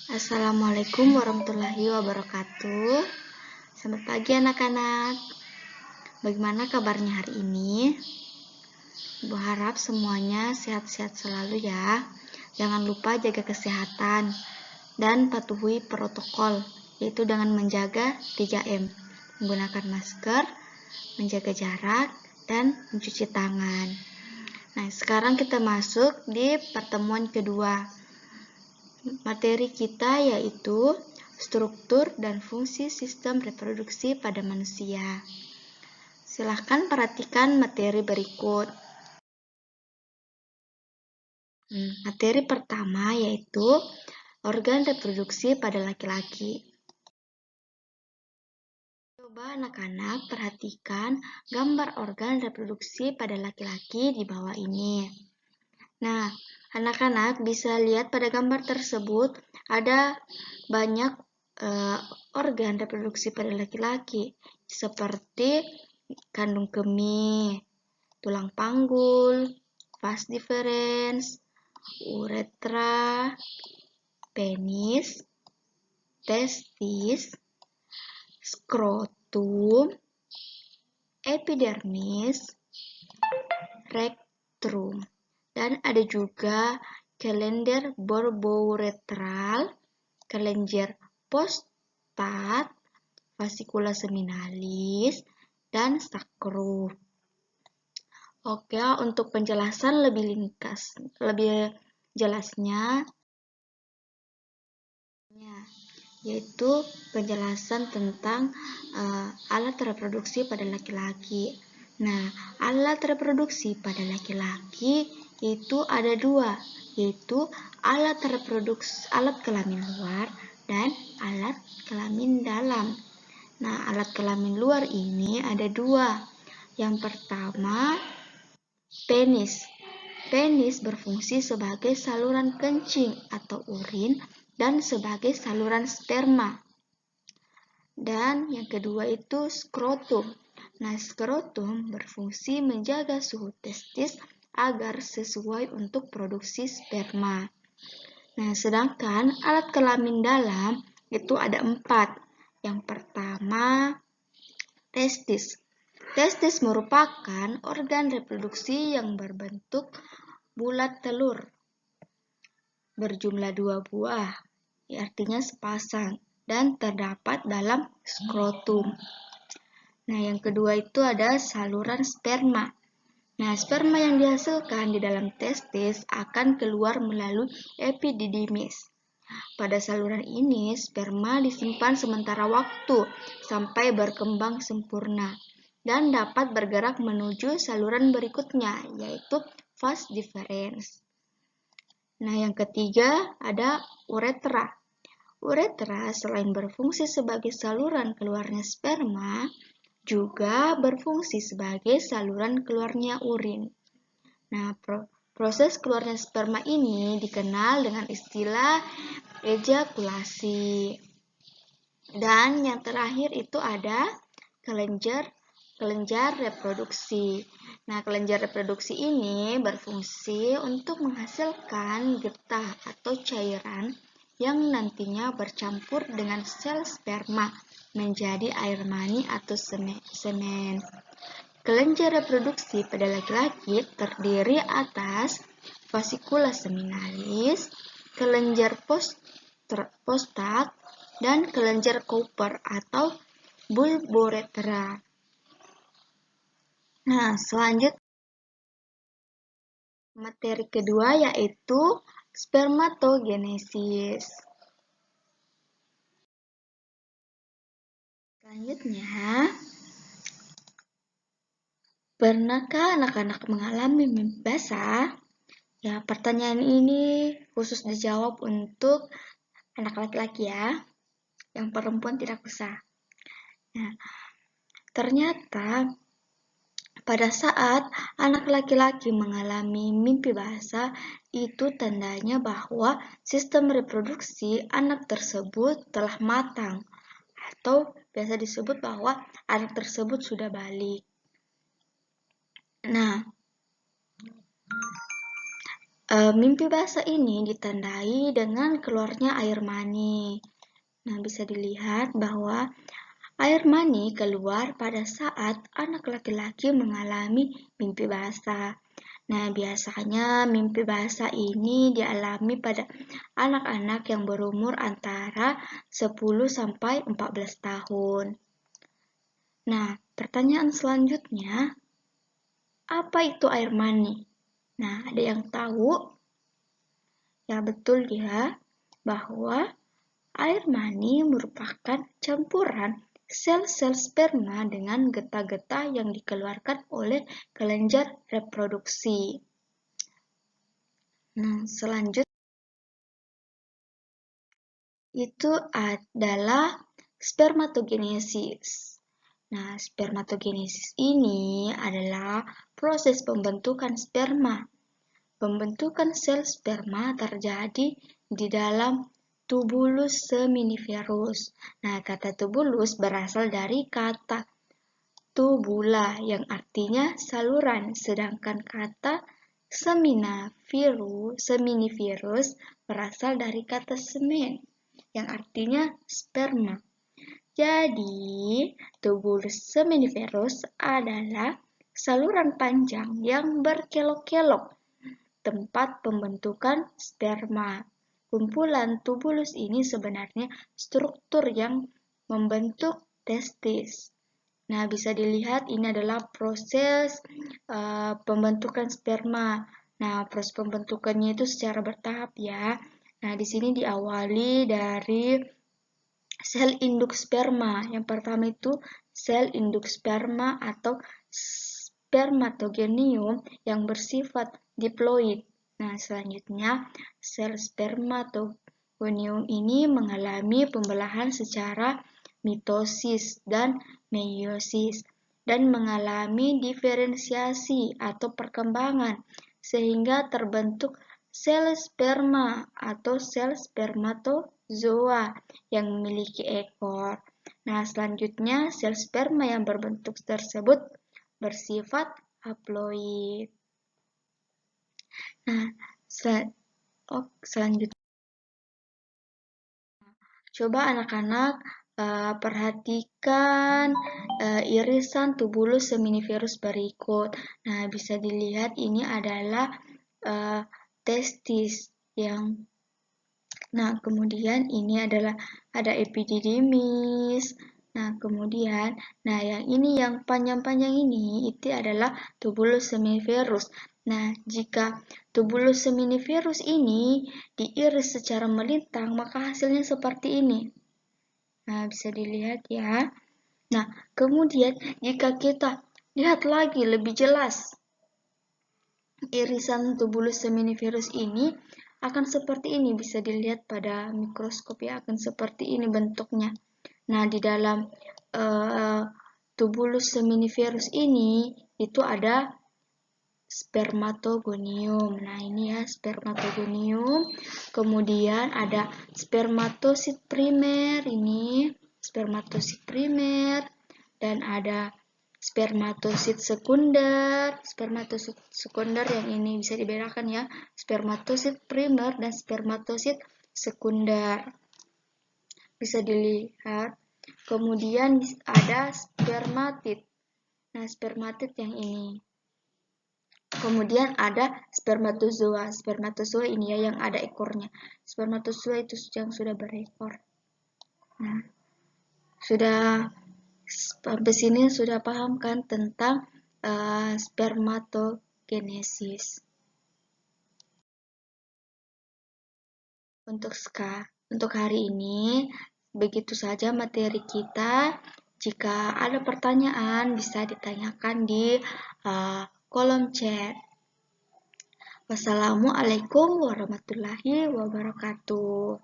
Assalamualaikum warahmatullahi wabarakatuh. Selamat pagi anak-anak. Bagaimana kabarnya hari ini? Ibu harap semuanya sehat-sehat selalu ya. Jangan lupa jaga kesehatan dan patuhi protokol, yaitu dengan menjaga 3M, menggunakan masker, menjaga jarak, dan mencuci tangan. Nah, sekarang kita masuk di pertemuan kedua. Materi kita yaitu struktur dan fungsi sistem reproduksi pada manusia. Silahkan perhatikan materi berikut. Materi pertama yaitu organ reproduksi pada laki-laki. Coba anak-anak perhatikan gambar organ reproduksi pada laki-laki di bawah ini. Nah, anak-anak bisa lihat pada gambar tersebut ada banyak organ reproduksi pada laki-laki seperti kandung kemih, tulang panggul, vas deferens, uretra, penis, testis, skrotum, epidermis, rectum. Dan ada juga kelenjar borbouretral, kelenjar prostat, fascicula seminalis, dan sacrum. Oke, untuk penjelasan lebih jelasnya, yaitu penjelasan tentang alat reproduksi pada laki-laki. Nah, alat reproduksi pada laki-laki itu ada dua, yaitu alat kelamin luar dan alat kelamin dalam. Nah, alat kelamin luar ini ada dua. Yang pertama, penis. Penis berfungsi sebagai saluran kencing atau urin dan sebagai saluran sperma. Dan yang kedua itu skrotum. Nah, skrotum berfungsi menjaga suhu testis agar sesuai untuk produksi sperma. Nah, sedangkan alat kelamin dalam itu ada 4. Yang pertama, testis. Testis merupakan organ reproduksi yang berbentuk bulat telur, berjumlah 2 buah, artinya sepasang, dan terdapat dalam skrotum. Nah, yang kedua itu ada saluran sperma. Nah, sperma yang dihasilkan di dalam testis akan keluar melalui epididymis. Pada saluran ini, sperma disimpan sementara waktu sampai berkembang sempurna dan dapat bergerak menuju saluran berikutnya, yaitu vas deferens. Nah, yang ketiga ada uretra. Uretra selain berfungsi sebagai saluran keluarnya sperma, juga berfungsi sebagai saluran keluarnya urin. Nah, proses keluarnya sperma ini dikenal dengan istilah ejakulasi. Dan yang terakhir itu ada kelenjar reproduksi. Nah, kelenjar reproduksi ini berfungsi untuk menghasilkan getah atau cairan yang nantinya bercampur dengan sel sperma menjadi air mani atau semen. Kelenjar reproduksi pada laki-laki terdiri atas fascicula seminalis, kelenjar prostat, dan kelenjar Cooper atau bulboretra. Nah, selanjutnya materi kedua yaitu spermatogenesis. Selanjutnya, pernahkah anak-anak mengalami mimpi basah? Ya, pertanyaan ini khusus dijawab untuk anak laki-laki ya. Yang perempuan tidak usah. Nah, ternyata pada saat anak laki-laki mengalami mimpi basah, itu tandanya bahwa sistem reproduksi anak tersebut telah matang, atau biasa disebut bahwa anak tersebut sudah balik. Nah, Mimpi basah ini ditandai dengan keluarnya air mani. Nah, bisa dilihat bahwa air mani keluar pada saat anak laki-laki mengalami mimpi basah. Nah, biasanya mimpi basah ini dialami pada anak-anak yang berumur antara 10 sampai 14 tahun. Nah, pertanyaan selanjutnya, apa itu air mani? Nah, ada yang tahu? Ya, betul ya, bahwa air mani merupakan campuran sel-sel sperma dengan getah-getah yang dikeluarkan oleh kelenjar reproduksi. Nah, selanjutnya itu adalah spermatogenesis. Nah, spermatogenesis ini adalah proses pembentukan sperma. Pembentukan sel sperma terjadi di dalam tubulus seminiferus. Nah, kata tubulus berasal dari kata tubula yang artinya saluran, sedangkan kata seminiferus berasal dari kata semen yang artinya sperma. Jadi, tubulus seminiferus adalah saluran panjang yang berkelok-kelok, tempat pembentukan sperma. Kumpulan tubulus ini sebenarnya struktur yang membentuk testis. Nah, bisa dilihat ini adalah proses pembentukan sperma. Nah, proses pembentukannya itu secara bertahap ya. Nah, di sini diawali dari sel induk sperma. Yang pertama itu sel induk sperma atau spermatogenium yang bersifat diploid. Nah, selanjutnya sel spermatogonium ini mengalami pembelahan secara mitosis dan meiosis dan mengalami diferensiasi atau perkembangan sehingga terbentuk sel sperma atau sel spermatozoa yang memiliki ekor. Nah, selanjutnya sel sperma yang berbentuk tersebut bersifat haploid. Nah, selanjutnya coba anak-anak perhatikan irisan tubulus seminiferus berikut. Nah, bisa dilihat ini adalah testis yang Nah, kemudian ini adalah ada epididymis. Nah, kemudian, yang ini yang panjang-panjang ini itu adalah tubulus seminiferus. Nah, jika tubulus seminiferus ini diiris secara melintang, maka hasilnya seperti ini. Nah, bisa dilihat ya. Nah, kemudian jika kita lihat lagi lebih jelas irisan tubulus seminiferus ini akan seperti ini, bisa dilihat pada mikroskop ya, akan seperti ini bentuknya. Nah, di dalam tubulus seminiferus ini itu ada spermatogonium. Nah, ini ya spermatogonium. Kemudian ada spermatosit primer, ini spermatosit primer, dan ada spermatosit sekunder. Spermatosit sekunder yang ini bisa dibedakan ya, spermatosit primer dan spermatosit sekunder. Bisa dilihat. Kemudian ada spermatid. Nah, spermatid yang ini. Kemudian ada spermatozoa. Spermatozoa ini ya yang ada ekornya. Spermatozoa itu yang sudah berekor. Nah, sudah sampai sini sudah paham kan tentang spermatogenesis. Untuk hari ini begitu saja materi kita. Jika ada pertanyaan bisa ditanyakan di kolom chat. Wassalamualaikum warahmatullahi wabarakatuh.